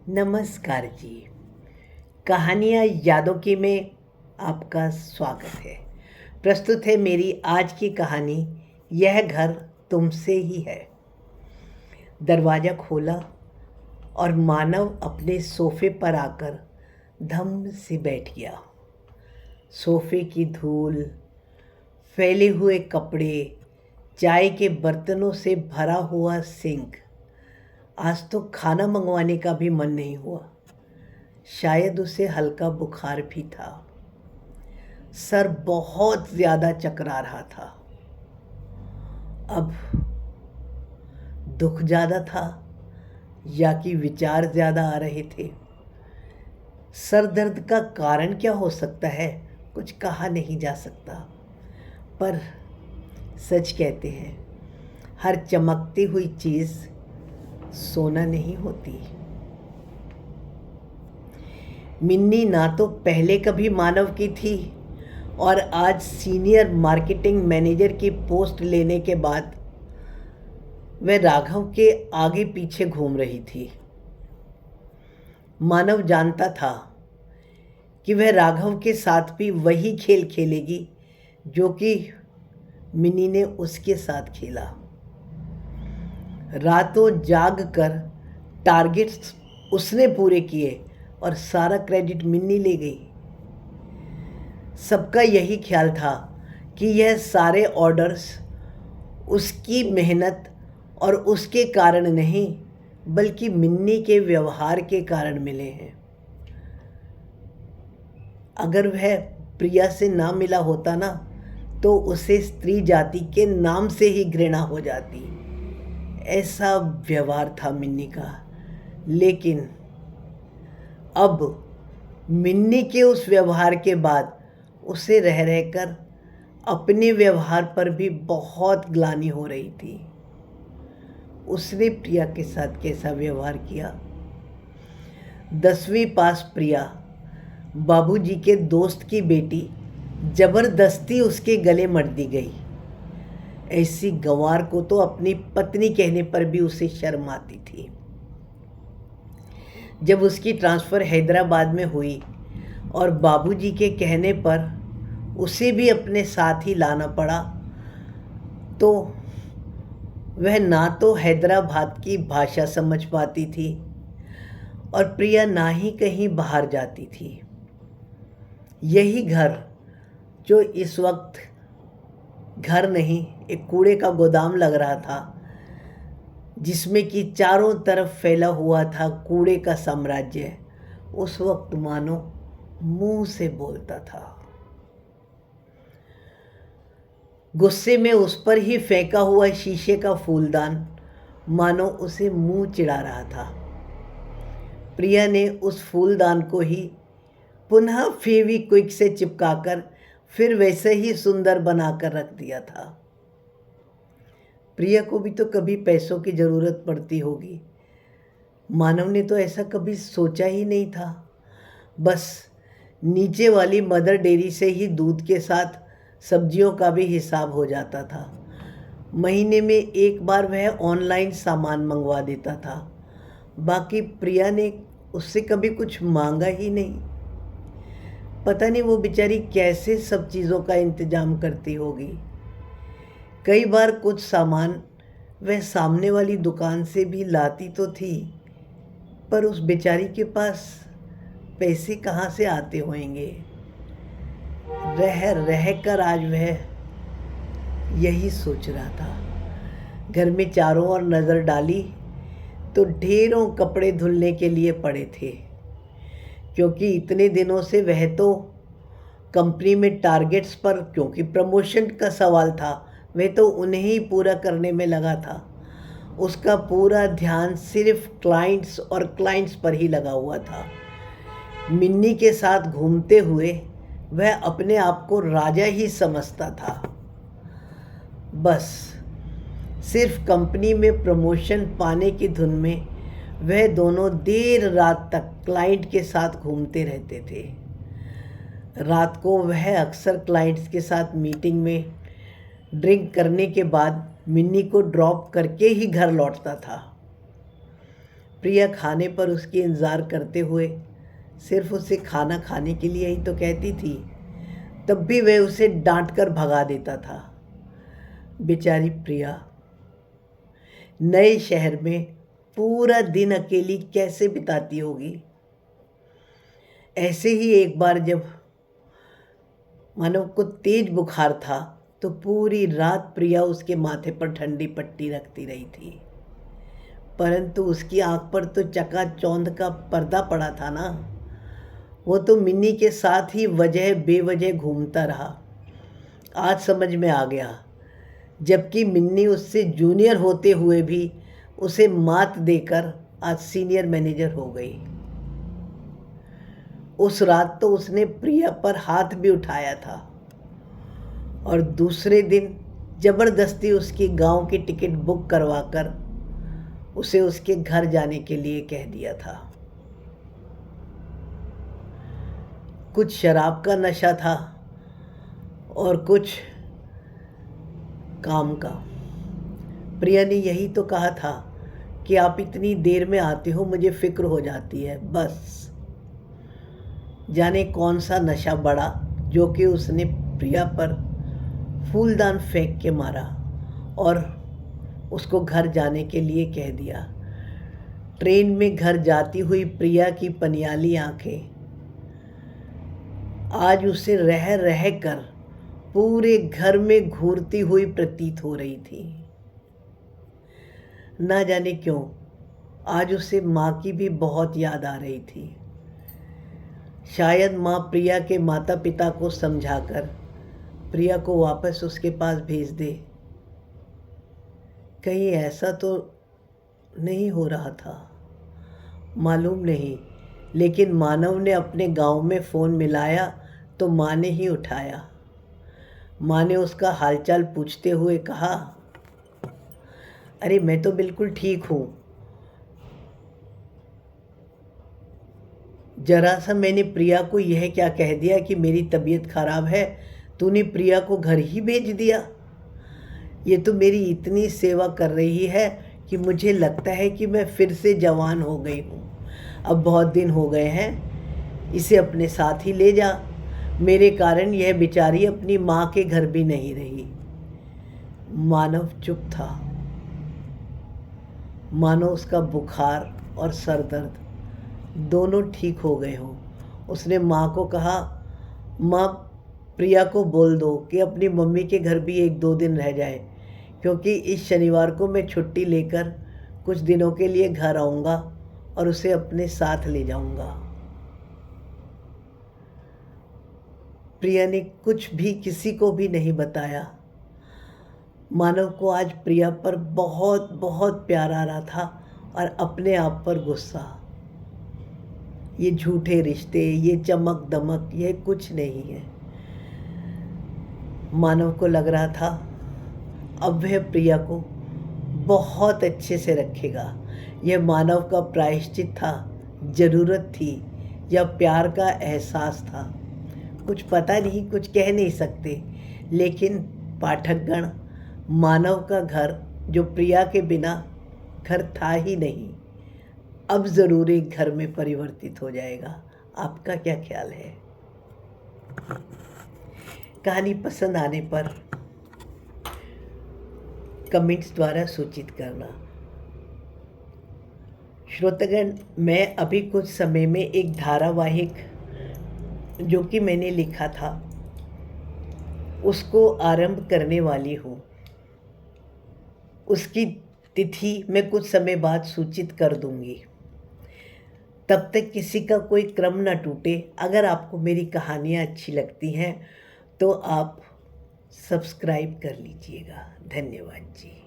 नमस्कार जी। कहानियाँ यादों की में आपका स्वागत है। प्रस्तुत है मेरी आज की कहानी। यह घर तुमसे ही है। दरवाज़ा खोला और मानव अपने सोफे पर आकर धम से बैठ गया। सोफे की धूल, फैले हुए कपड़े, चाय के बर्तनों से भरा हुआ सिंक। आज तो खाना मंगवाने का भी मन नहीं हुआ। शायद उसे हल्का बुखार भी था। सर बहुत ज़्यादा चकरा रहा था। अब दुख ज़्यादा था या कि विचार ज़्यादा आ रहे थे। सर दर्द का कारण क्या हो सकता है, कुछ कहा नहीं जा सकता। पर सच कहते हैं, हर चमकती हुई चीज़ सोना नहीं होती। मिन्नी ना तो पहले कभी मानव की थी और आज सीनियर मार्केटिंग मैनेजर की पोस्ट लेने के बाद वह राघव के आगे पीछे घूम रही थी। मानव जानता था कि वह राघव के साथ भी वही खेल खेलेगी जो कि मिन्नी ने उसके साथ खेला। रातों जाग कर टारगेट्स उसने पूरे किए और सारा क्रेडिट मिन्नी ले गई। सबका यही ख्याल था कि यह सारे ऑर्डर्स उसकी मेहनत और उसके कारण नहीं, बल्कि मिन्नी के व्यवहार के कारण मिले हैं। अगर वह प्रिया से ना मिला होता ना, तो उसे स्त्री जाति के नाम से ही घृणा हो जाती। ऐसा व्यवहार था मिन्नी का। लेकिन अब मिन्नी के उस व्यवहार के बाद उसे रह रहकर अपने व्यवहार पर भी बहुत ग्लानि हो रही थी। उसने प्रिया के साथ कैसा व्यवहार किया। 10वीं पास प्रिया, बाबूजी के दोस्त की बेटी, जबरदस्ती उसके गले मर दी गई। ऐसी गंवार को तो अपनी पत्नी कहने पर भी उसे शर्म आती थी। जब उसकी ट्रांसफ़र हैदराबाद में हुई और बाबूजी के कहने पर उसे भी अपने साथ ही लाना पड़ा, तो वह ना तो हैदराबाद की भाषा समझ पाती थी और प्रिया ना ही कहीं बाहर जाती थी। यही घर, जो इस वक्त घर नहीं एक कूड़े का गोदाम लग रहा था, जिसमें कि चारों तरफ फैला हुआ था कूड़े का साम्राज्य, उस वक्त मानो मुंह से बोलता था। गुस्से में उस पर ही फेंका हुआ शीशे का फूलदान मानो उसे मुंह चिढ़ा रहा था। प्रिया ने उस फूलदान को ही पुनः फेविक्विक से चिपकाकर फिर वैसे ही सुंदर बनाकर रख दिया था। प्रिया को भी तो कभी पैसों की ज़रूरत पड़ती होगी। मानव ने तो ऐसा कभी सोचा ही नहीं था। बस नीचे वाली मदर डेयरी से ही दूध के साथ सब्जियों का भी हिसाब हो जाता था। महीने में एक बार वह ऑनलाइन सामान मंगवा देता था। बाकी प्रिया ने उससे कभी कुछ मांगा ही नहीं। पता नहीं वो बेचारी कैसे सब चीज़ों का इंतज़ाम करती होगी। कई बार कुछ सामान वह सामने वाली दुकान से भी लाती तो थी, पर उस बेचारी के पास पैसे कहाँ से आते होंगे। रह रह कर आज वह यही सोच रहा था। घर में चारों ओर नज़र डाली तो ढेरों कपड़े धुलने के लिए पड़े थे, क्योंकि इतने दिनों से वह तो कंपनी में टारगेट्स पर, क्योंकि प्रमोशन का सवाल था, वह तो उन्हें ही पूरा करने में लगा था। उसका पूरा ध्यान सिर्फ क्लाइंट्स और क्लाइंट्स पर ही लगा हुआ था। मिन्नी के साथ घूमते हुए वह अपने आप को राजा ही समझता था। बस सिर्फ कंपनी में प्रमोशन पाने की धुन में वह दोनों देर रात तक क्लाइंट के साथ घूमते रहते थे। रात को वह अक्सर क्लाइंट्स के साथ मीटिंग में ड्रिंक करने के बाद मिन्नी को ड्रॉप करके ही घर लौटता था। प्रिया खाने पर उसकी इंतज़ार करते हुए सिर्फ उसे खाना खाने के लिए ही तो कहती थी, तब भी वह उसे डांट कर भगा देता था। बेचारी प्रिया नए शहर में पूरा दिन अकेली कैसे बिताती होगी। ऐसे ही एक बार जब मानव को तेज बुखार था तो पूरी रात प्रिया उसके माथे पर ठंडी पट्टी रखती रही थी, परंतु उसकी आंख पर तो चकाचौंध का पर्दा पड़ा था ना। वो तो मिन्नी के साथ ही वजह बेवजह घूमता रहा। आज समझ में आ गया, जबकि मिन्नी उससे जूनियर होते हुए भी उसे मात देकर आज सीनियर मैनेजर हो गई। उस रात तो उसने प्रिया पर हाथ भी उठाया था और दूसरे दिन ज़बरदस्ती उसकी गांव की टिकट बुक करवाकर उसे उसके घर जाने के लिए कह दिया था। कुछ शराब का नशा था और कुछ काम का। प्रिया ने यही तो कहा था कि आप इतनी देर में आते हो, मुझे फिक्र हो जाती है। बस जाने कौन सा नशा बढ़ा जो कि उसने प्रिया पर फूलदान फेंक के मारा और उसको घर जाने के लिए कह दिया। ट्रेन में घर जाती हुई प्रिया की पनियाली आंखें आज उसे रह रह कर पूरे घर में घूरती हुई प्रतीत हो रही थी। ना जाने क्यों आज उसे माँ की भी बहुत याद आ रही थी। शायद माँ प्रिया के माता पिता को समझाकर प्रिया को वापस उसके पास भेज दे। कहीं ऐसा तो नहीं हो रहा था, मालूम नहीं, लेकिन मानव ने अपने गांव में फ़ोन मिलाया तो माँ ने ही उठाया। माँ ने उसका हालचाल पूछते हुए कहा, अरे मैं तो बिल्कुल ठीक हूँ, जरा सा मैंने प्रिया को यह क्या कह दिया कि मेरी तबीयत खराब है, तूने प्रिया को घर ही भेज दिया। ये तो मेरी इतनी सेवा कर रही है कि मुझे लगता है कि मैं फिर से जवान हो गई हूँ। अब बहुत दिन हो गए हैं, इसे अपने साथ ही ले जा। मेरे कारण यह बेचारी अपनी माँ के घर भी नहीं रही। मानव चुप था, मानो उसका बुखार और सर दर्द दोनों ठीक हो गए हों। उसने माँ को कहा, माँ प्रिया को बोल दो कि अपनी मम्मी के घर भी 1-2 दिन रह जाए, क्योंकि इस शनिवार को मैं छुट्टी लेकर कुछ दिनों के लिए घर आऊँगा और उसे अपने साथ ले जाऊँगा। प्रिया ने कुछ भी किसी को भी नहीं बताया। मानव को आज प्रिया पर बहुत बहुत प्यार आ रहा था और अपने आप पर गुस्सा। ये झूठे रिश्ते, ये चमक दमक, ये कुछ नहीं है। मानव को लग रहा था अब वह प्रिया को बहुत अच्छे से रखेगा। यह मानव का प्रायश्चित था, ज़रूरत थी या प्यार का एहसास था, कुछ पता नहीं, कुछ कह नहीं सकते। लेकिन पाठकगण, मानव का घर जो प्रिया के बिना घर था ही नहीं, अब ज़रूर एक घर में परिवर्तित हो जाएगा। आपका क्या ख्याल है? कहानी पसंद आने पर कमेंट्स द्वारा सूचित करना। श्रोतागण, मैं अभी कुछ समय में एक धारावाहिक जो कि मैंने लिखा था उसको आरंभ करने वाली हूँ। उसकी तिथि मैं कुछ समय बाद सूचित कर दूंगी। तब तक किसी का कोई क्रम न टूटे। अगर आपको मेरी कहानियाँ अच्छी लगती हैं तो आप सब्सक्राइब कर लीजिएगा। धन्यवाद जी।